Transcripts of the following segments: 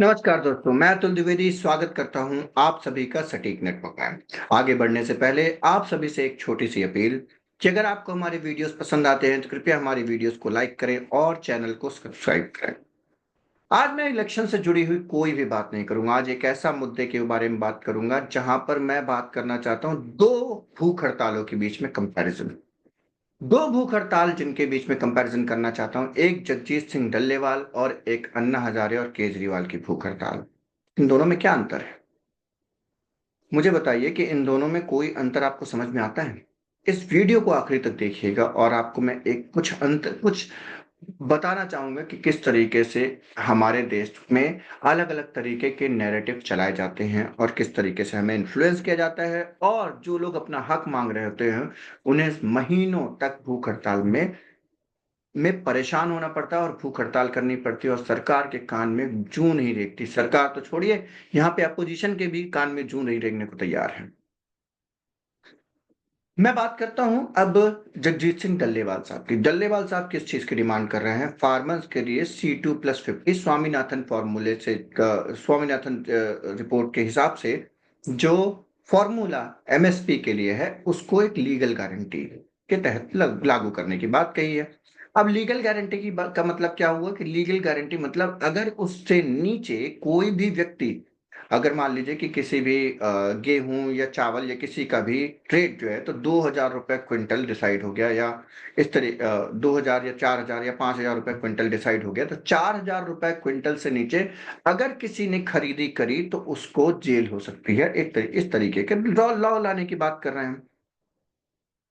नमस्कार दोस्तों, मैं अतुल द्विवेदी स्वागत करता हूं आप सभी का सटीक नेटवर्क में। आगे बढ़ने से पहले आप सभी से एक छोटी सी अपील कि अगर आपको हमारे वीडियोस पसंद आते हैं तो कृपया हमारी वीडियोस को लाइक करें और चैनल को सब्सक्राइब करें। आज मैं इलेक्शन से जुड़ी हुई कोई भी बात नहीं करूंगा। आज एक ऐसा मुद्दे के बारे में बात करूंगा जहां पर मैं बात करना चाहता हूं दो भूख हड़तालों के बीच में कंपैरिजन। दो भूख हड़ताल जिनके बीच में कंपैरिजन करना चाहता हूं, एक जगजीत सिंह डल्लेवाल और एक अन्ना हजारे और केजरीवाल की भूख हड़ताल। इन दोनों में क्या अंतर है? मुझे बताइए कि इन दोनों में कोई अंतर आपको समझ में आता है? इस वीडियो को आखिरी तक देखिएगा और आपको मैं एक कुछ बताना चाहूंगा कि किस तरीके से हमारे देश में अलग अलग तरीके के नैरेटिव चलाए जाते हैं और किस तरीके से हमें इन्फ्लुएंस किया जाता है, और जो लोग अपना हक मांग रहे होते हैं उन्हें महीनों तक भूख हड़ताल में परेशान होना पड़ता है और भूख हड़ताल करनी पड़ती है और सरकार के कान में जूं नहीं रेंगती। सरकार तो छोड़िए, यहाँ पे अपोजिशन के भी कान में जूं नहीं रेंगने को तैयार है। मैं बात करता हूं अब जगजीत सिंह डल्लेवाल साहब की। डल्लेवाल साहब किस चीज की डिमांड कर रहे हैं? फार्मर्स के लिए C2+50 स्वामीनाथन फॉर्मूले से स्वामीनाथन रिपोर्ट के हिसाब से जो फॉर्मूला MSP के लिए है उसको एक लीगल गारंटी के तहत लागू करने की बात कही है। अब लीगल गारंटी की बात का मतलब क्या हुआ कि लीगल गारंटी मतलब अगर उससे नीचे कोई भी व्यक्ति, अगर मान लीजिए कि किसी भी गेहूं या चावल या किसी का भी रेट जो है तो 2,000 रुपए क्विंटल डिसाइड हो गया, या इस तरह 2,000 या 4,000 या 5,000 रुपए क्विंटल डिसाइड हो गया, तो 4,000 रुपए क्विंटल से नीचे अगर किसी ने खरीदी करी तो उसको जेल हो सकती है। इस तरीके के लॉ लाने की बात कर रहे हैं।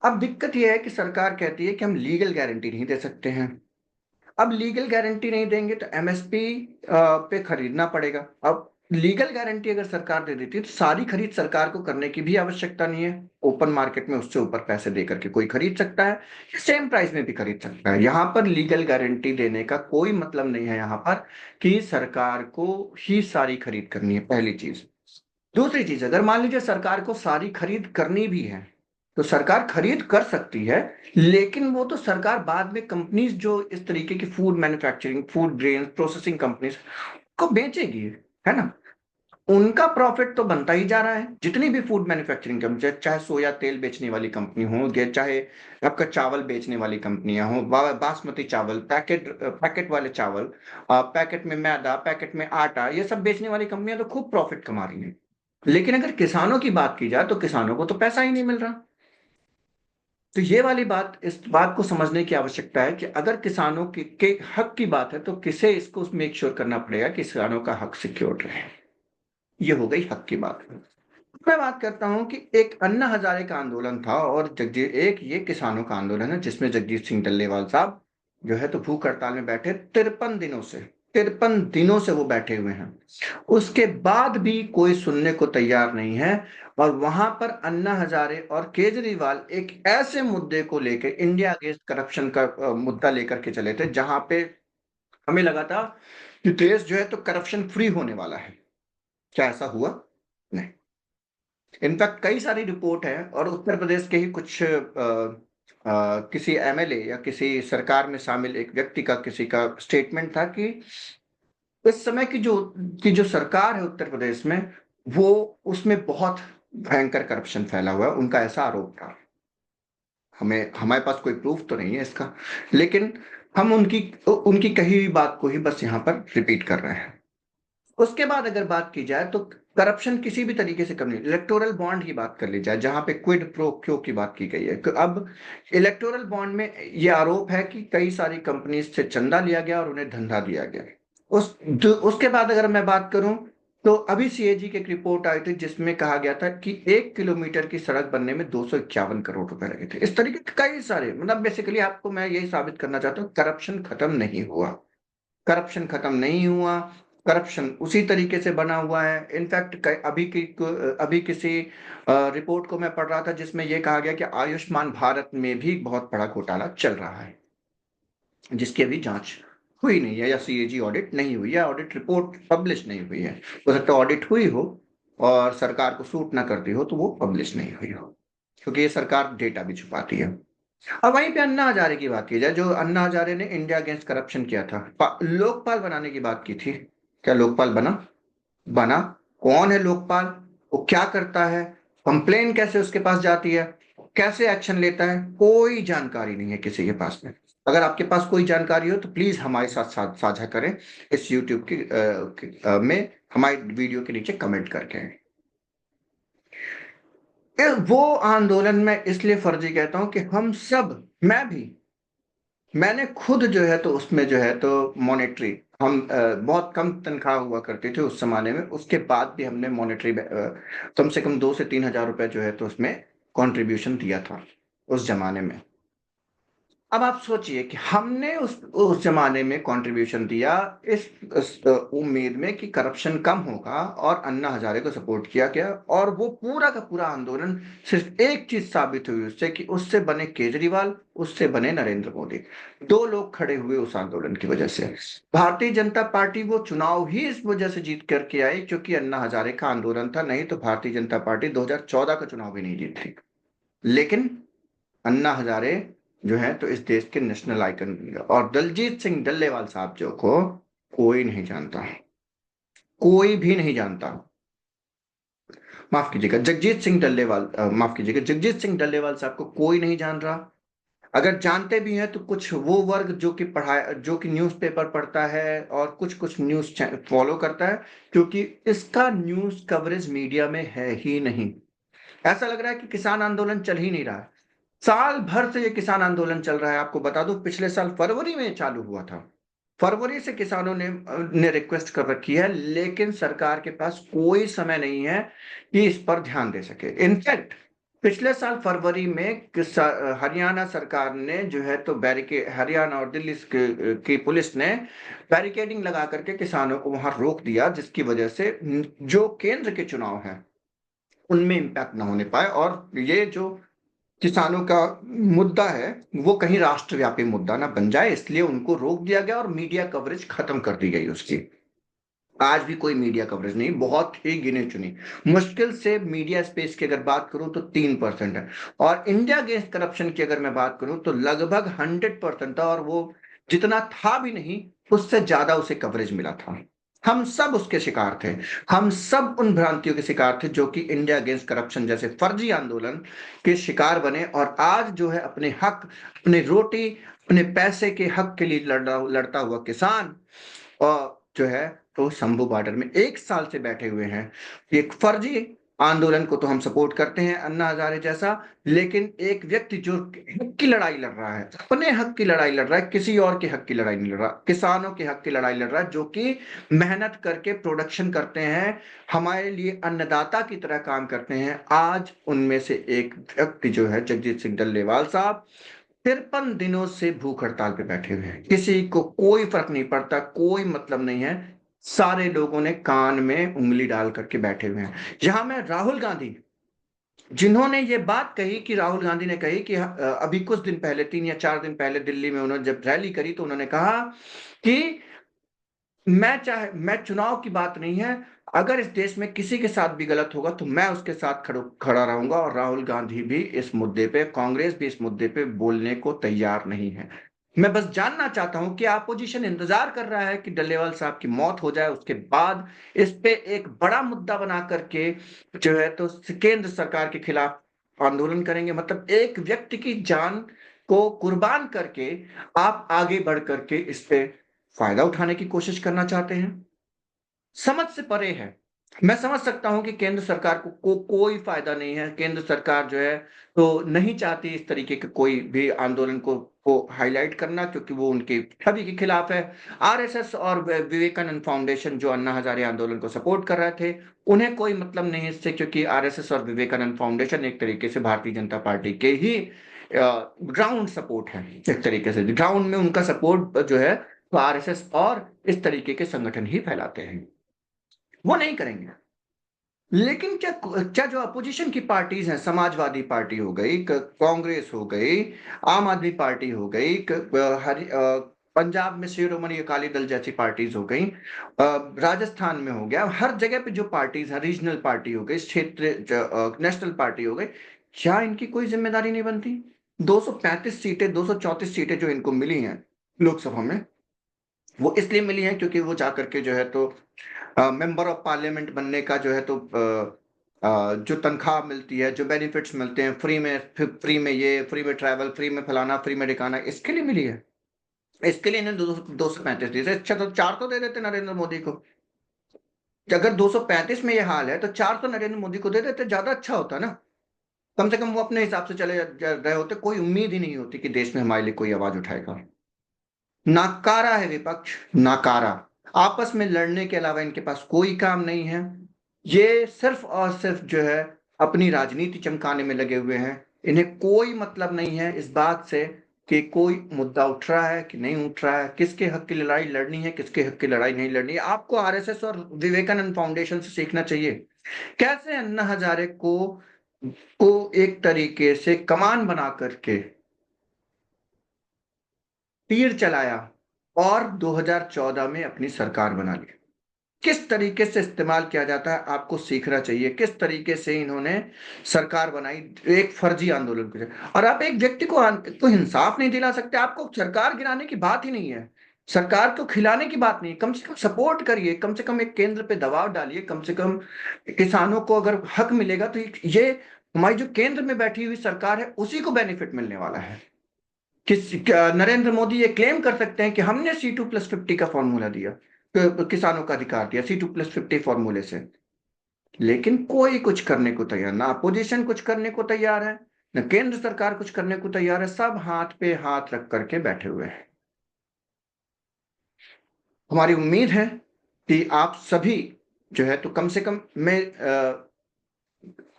अब दिक्कत यह है कि सरकार कहती है कि हम लीगल गारंटी नहीं दे सकते हैं। अब लीगल गारंटी नहीं देंगे तो MSP पे खरीदना पड़ेगा। अब लीगल गारंटी अगर सरकार दे देती है तो सारी खरीद सरकार को करने की भी आवश्यकता नहीं है। ओपन मार्केट में उससे ऊपर पैसे देकर के कोई खरीद सकता है या सेम प्राइस में भी खरीद सकता है। यहाँ पर लीगल गारंटी देने का कोई मतलब नहीं है यहाँ पर कि सरकार को ही सारी खरीद करनी है, पहली चीज। दूसरी चीज, अगर मान लीजिए सरकार को सारी खरीद करनी भी है तो सरकार खरीद कर सकती है, लेकिन वो तो सरकार बाद में कंपनीज जो इस तरीके की food manufacturing, food grain processing companies को बेचेगी, है ना। उनका प्रॉफिट तो बनता ही जा रहा है। जितनी भी फूड मैन्युफैक्चरिंग कंपनी, चाहे सोया तेल बेचने वाली कंपनी हो, या चाहे आपका चावल बेचने वाली कंपनियां हो, बासमती चावल, पैकेट वाले चावल, पैकेट में मैदा, पैकेट में आटा, ये सब बेचने वाली कंपनियां तो खूब प्रॉफिट कमा रही हैं। लेकिन अगर किसानों की बात की जाए तो किसानों को तो पैसा ही नहीं मिल रहा। तो ये वाली बात, इस बात को समझने की आवश्यकता है कि अगर किसानों के हक की बात है तो किसे इसको मेक श्योर करना पड़ेगा कि किसानों का हक सिक्योर रहे। ये हो गई हक की बात। मैं बात करता हूं कि एक अन्ना हजारे का आंदोलन था और जगजीत एक ये किसानों का आंदोलन है जिसमें जगजीत सिंह डल्लेवाल साहब जो है तो भूख हड़ताल में बैठे 53 दिनों से। 53 दिनों से वो बैठे हुए हैं, उसके बाद भी कोई सुनने को तैयार नहीं है। और वहां पर अन्ना हजारे और केजरीवाल एक ऐसे मुद्दे को लेकर, इंडिया अगेंस्ट करप्शन का मुद्दा लेकर के चले थे जहां पे हमें लगा था कि देश जो है तो करप्शन फ्री होने वाला है। क्या ऐसा हुआ? नहीं। इनफैक्ट कई सारी रिपोर्ट है और उत्तर प्रदेश के ही कुछ किसी MLA या किसी सरकार में शामिल एक व्यक्ति का, किसी का स्टेटमेंट था कि इस समय की जो सरकार है उत्तर प्रदेश में, वो उसमें बहुत भयंकर करप्शन फैला हुआ है। उनका ऐसा आरोप था। हमारे पास कोई प्रूफ तो नहीं है इसका, लेकिन हम उनकी उनकी कही हुई बात को ही बस यहाँ पर रिपीट कर रहे हैं। उसके बाद अगर बात की जाए तो करप्शन किसी भी तरीके से कम नहीं। इलेक्टोरल बॉन्ड की बात कर ली जाए जहां पे क्विड प्रो क्यो की बात की गई है, अब इलेक्टोरल बॉन्ड में यह आरोप है कि कई सारी कंपनीज से चंदा लिया गया और उन्हें धंधा दिया गया। उसके बाद अगर मैं बात करूं तो अभी CAG की एक रिपोर्ट आई थी जिसमें कहा गया था कि 1 किलोमीटर की सड़क बनने में 251 करोड़ रुपए लगे थे। इस तरीके के कई सारे, मतलब बेसिकली आपको मैं यही साबित करना चाहता हूँ, करप्शन खत्म नहीं हुआ। करप्शन खत्म नहीं हुआ। करप्शन उसी तरीके से बना हुआ है। इनफैक्ट अभी किसी रिपोर्ट को मैं पढ़ रहा था जिसमें यह कहा गया कि आयुष्मान भारत में भी बहुत बड़ा घोटाला चल रहा है जिसकी अभी जांच हुई नहीं है, या CAG ऑडिट नहीं हुई है, ऑडिट रिपोर्ट पब्लिश नहीं हुई है। हो सकता है ऑडिट हुई हो और सरकार को सूट ना करती हो तो वो पब्लिश नहीं हुई हो, क्योंकि ये सरकार डेटा भी छुपाती है। अब वहीं पे अन्ना हजारे की बात की जाए, जो अन्ना हजारे ने इंडिया अगेंस्ट करप्शन किया था, लोकपाल बनाने की बात की थी। क्या लोकपाल बना? कौन है लोकपाल? वो क्या करता है? कंप्लेन कैसे उसके पास जाती है? कैसे एक्शन लेता है? कोई जानकारी नहीं है किसी के पास में। अगर आपके पास कोई जानकारी हो तो प्लीज हमारे साथ साझा करें इस यूट्यूब में हमारे वीडियो के नीचे कमेंट करके। वो आंदोलन में इसलिए फर्जी कहता हूं कि हम सब, मैं भी, मैंने खुद जो है तो उसमें जो है तो मॉनेटरी, हम बहुत कम तनख्वाह हुआ करते थे उस जमाने में, उसके बाद भी हमने मॉनेटरी कम से कम 2 से 3 हजार रुपए जो है तो उसमें कंट्रीब्यूशन दिया था उस जमाने में। अब आप सोचिए कि हमने उस जमाने में कंट्रीब्यूशन दिया इस उम्मीद में कि करप्शन कम होगा, और अन्ना हजारे को सपोर्ट किया गया, और वो पूरा का पूरा आंदोलन सिर्फ एक चीज साबित हुई उससे, कि उससे बने केजरीवाल, उससे बने नरेंद्र मोदी। दो लोग खड़े हुए उस आंदोलन की वजह से। भारतीय जनता पार्टी वो चुनाव ही इस वजह से जीत करके आई क्योंकि अन्ना हजारे का आंदोलन था, नहीं तो भारतीय जनता पार्टी 2014 का चुनाव भी नहीं जीती। लेकिन अन्ना हजारे जो है तो इस देश के नेशनल आइकन बन गए, और दलजीत सिंह डल्लेवाल साहब जो को कोई नहीं जानता, कोई भी नहीं जानता। माफ कीजिएगा, जगजीत सिंह डल्लेवाल, माफ कीजिएगा, जगजीत सिंह डल्लेवाल साहब को कोई नहीं जान रहा। अगर जानते भी हैं तो कुछ वो वर्ग जो कि जो कि न्यूज़पेपर पढ़ता है और कुछ कुछ न्यूज फॉलो करता है, क्योंकि इसका न्यूज कवरेज मीडिया में है ही नहीं। ऐसा लग रहा है कि किसान आंदोलन चल ही नहीं रहा है। साल भर से ये किसान आंदोलन चल रहा है। आपको बता दूं, पिछले साल फरवरी में ये चालू हुआ था। फरवरी से किसानों ने रिक्वेस्ट कर रखी है, लेकिन सरकार के पास कोई समय नहीं है कि इस पर ध्यान दे सके। इनफैक्ट पिछले साल फरवरी में हरियाणा सरकार ने जो है तो बैरिकेड, हरियाणा और दिल्ली की पुलिस ने बैरिकेडिंग लगा करके किसानों को वहां रोक दिया, जिसकी वजह से जो केंद्र के चुनाव है उनमें इम्पैक्ट ना होने पाए, और ये जो किसानों का मुद्दा है वो कहीं राष्ट्रव्यापी मुद्दा ना बन जाए, इसलिए उनको रोक दिया गया और मीडिया कवरेज खत्म कर दी गई उसकी। आज भी कोई मीडिया कवरेज नहीं, बहुत ही गिने चुनी, मुश्किल से मीडिया स्पेस की अगर बात करूं तो 3% है। और इंडिया अगेंस्ट करप्शन की अगर मैं बात करूं तो लगभग 100% था, और वो जितना था भी नहीं, उससे ज्यादा उसे कवरेज मिला था। हम सब उसके शिकार थे। हम सब उन भ्रांतियों के शिकार थे जो कि इंडिया अगेंस्ट करप्शन जैसे फर्जी आंदोलन के शिकार बने, और आज जो है अपने हक, अपने रोटी, अपने पैसे के हक के लिए लड़ता हुआ किसान, और जो है तो शंभू बॉर्डर में 1 साल से बैठे हुए हैं। एक फर्जी आंदोलन को तो हम सपोर्ट करते हैं, अन्ना हजारे जैसा, लेकिन एक व्यक्ति जो हक की लड़ाई लड़ रहा है, अपने हक की लड़ाई लड़ रहा है, किसी और के हक की लड़ाई नहीं लड़ रहा, किसानों के हक की लड़ाई लड़ रहा है, जो कि मेहनत करके प्रोडक्शन करते हैं, हमारे लिए अन्नदाता की तरह काम करते हैं। आज उनमें से एक व्यक्ति जो है जगजीत सिंह डल्लेवाल साहब 53 दिनों से भूख हड़ताल पे बैठे हुए हैं। किसी को कोई फर्क नहीं पड़ता, कोई मतलब नहीं है। सारे लोगों ने कान में उंगली डाल करके बैठे हुए हैं। जहां मैं राहुल गांधी, जिन्होंने ये बात कही, कि राहुल गांधी ने कही कि अभी कुछ दिन पहले, 3 या 4 दिन पहले दिल्ली में उन्होंने जब रैली करी तो उन्होंने कहा कि मैं चुनाव की बात नहीं है, अगर इस देश में किसी के साथ भी गलत होगा तो मैं उसके साथ खड़ा रहूंगा। और राहुल गांधी भी इस मुद्दे पे, कांग्रेस भी इस मुद्दे पे बोलने को तैयार नहीं है। मैं बस जानना चाहता हूं कि अपोजिशन इंतजार कर रहा है कि डल्लेवाल साहब की मौत हो जाए, उसके बाद इस पे एक बड़ा मुद्दा बना करके जो है तो केंद्र सरकार के खिलाफ आंदोलन करेंगे। मतलब एक व्यक्ति की जान को कुर्बान करके आप आगे बढ़ करके इस पे फायदा उठाने की कोशिश करना चाहते हैं। समझ से परे है। मैं समझ सकता हूं कि केंद्र सरकार को कोई फायदा नहीं है, केंद्र सरकार जो है तो नहीं चाहती इस तरीके के कोई भी आंदोलन को हाईलाइट करना, क्योंकि वो उनके छवि के खिलाफ है। आरएसएस और विवेकानंद फाउंडेशन जो अन्ना हजारे आंदोलन को सपोर्ट कर रहे थे, उन्हें कोई मतलब नहीं इससे, क्योंकि आरएसएस और विवेकानंद फाउंडेशन एक तरीके से भारतीय जनता पार्टी के ही ग्राउंड सपोर्ट है। एक तरीके से ग्राउंड में उनका सपोर्ट जो है तो आरएसएस और इस तरीके के संगठन ही फैलाते हैं, वो नहीं करेंगे। लेकिन क्या क्या जो अपोजिशन की पार्टीज हैं, समाजवादी पार्टी हो गई, कांग्रेस हो गई, आम आदमी पार्टी हो गई, पंजाब में शिरोमणि अकाली दल जैसी पार्टीज हो गई, राजस्थान में हो गया, हर जगह पे जो पार्टीज है, रीजनल पार्टी हो गई, क्षेत्र नेशनल पार्टी हो गई, क्या इनकी कोई जिम्मेदारी नहीं बनती? 235 सीटें, 234 सीटें जो इनको मिली हैं लोकसभा में, वो इसलिए मिली हैं क्योंकि वो जाकर के जो है तो मेंबर ऑफ पार्लियामेंट बनने का जो है तो जो तनख्वाह मिलती है, जो बेनिफिट्स मिलते हैं, फ्री में ये, फ्री में ट्रैवल, फ्री में फलाना, फ्री में ठिकाना, इसके लिए मिली है। इसके लिए इन्हें 235 दी, इससे अच्छा तो 4 तो दे देते नरेंद्र मोदी को। कि अगर 235 में ये हाल है तो 4 तो नरेंद्र मोदी को दे देते, ज्यादा अच्छा होता ना। कम से कम वो अपने हिसाब से चले रहे होते, कोई उम्मीद ही नहीं होती कि देश में हमारे लिए कोई आवाज उठाएगा। नाकारा है विपक्ष, नाकारा। आपस में लड़ने के अलावा इनके पास कोई काम नहीं है। ये सिर्फ और सिर्फ जो है अपनी राजनीति चमकाने में लगे हुए हैं। इन्हें कोई मतलब नहीं है इस बात से कि कोई मुद्दा उठ रहा है कि नहीं उठ रहा है, किसके हक की लड़ाई लड़नी है, किसके हक की लड़ाई नहीं लड़नी है। आपको आरएसएस और विवेकानंद फाउंडेशन से सीखना चाहिए कैसे अन्ना हजारे को एक तरीके से कमान बना करके तीर चलाया और 2014 में अपनी सरकार बना ली। किस तरीके से इस्तेमाल किया जाता है आपको सीखना चाहिए, किस तरीके से इन्होंने सरकार बनाई एक फर्जी आंदोलन के लिए। और आप एक व्यक्ति को इंसाफ नहीं दिला सकते। आपको सरकार गिराने की बात ही नहीं है, सरकार को खिलाने की बात नहीं, कम से कम सपोर्ट करिए, कम से कम एक केंद्र पे दबाव डालिए, कम से कम किसानों को अगर हक मिलेगा तो ये हमारी जो केंद्र में बैठी हुई सरकार है उसी को बेनिफिट मिलने वाला है। नरेंद्र मोदी ये क्लेम कर सकते हैं कि हमने C2+50 का फॉर्मूला दिया, किसानों का अधिकार दिया C2+50 फॉर्मूले से। लेकिन कोई कुछ करने को तैयार ना, अपोजिशन कुछ करने को तैयार है, न केंद्र सरकार कुछ करने को तैयार है। सब हाथ पे हाथ रख करके बैठे हुए हैं। हमारी उम्मीद है कि आप सभी जो है तो कम से कम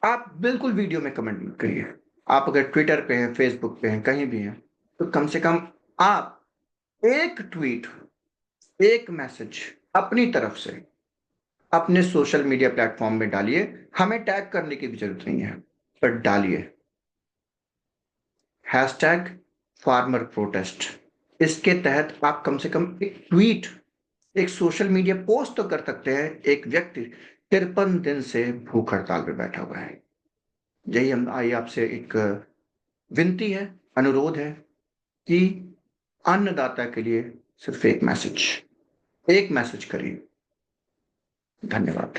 आप बिल्कुल वीडियो में कमेंट मत करिए। आप अगर ट्विटर पे हैं, फेसबुक पे हैं, कहीं भी हैं, तो कम से कम आप एक ट्वीट, एक मैसेज अपनी तरफ से अपने सोशल मीडिया प्लेटफॉर्म में डालिए। हमें टैग करने की भी जरूरत नहीं है, पर डालिए #FarmerProtest। इसके तहत आप कम से कम एक ट्वीट, एक सोशल मीडिया पोस्ट तो कर सकते हैं। एक व्यक्ति 53 दिन से भूख हड़ताल पे बैठा हुआ है। यही हम आई आपसे एक विनती है, अनुरोध है कि अन्नदाता के लिए सिर्फ एक मैसेज करिए। धन्यवाद।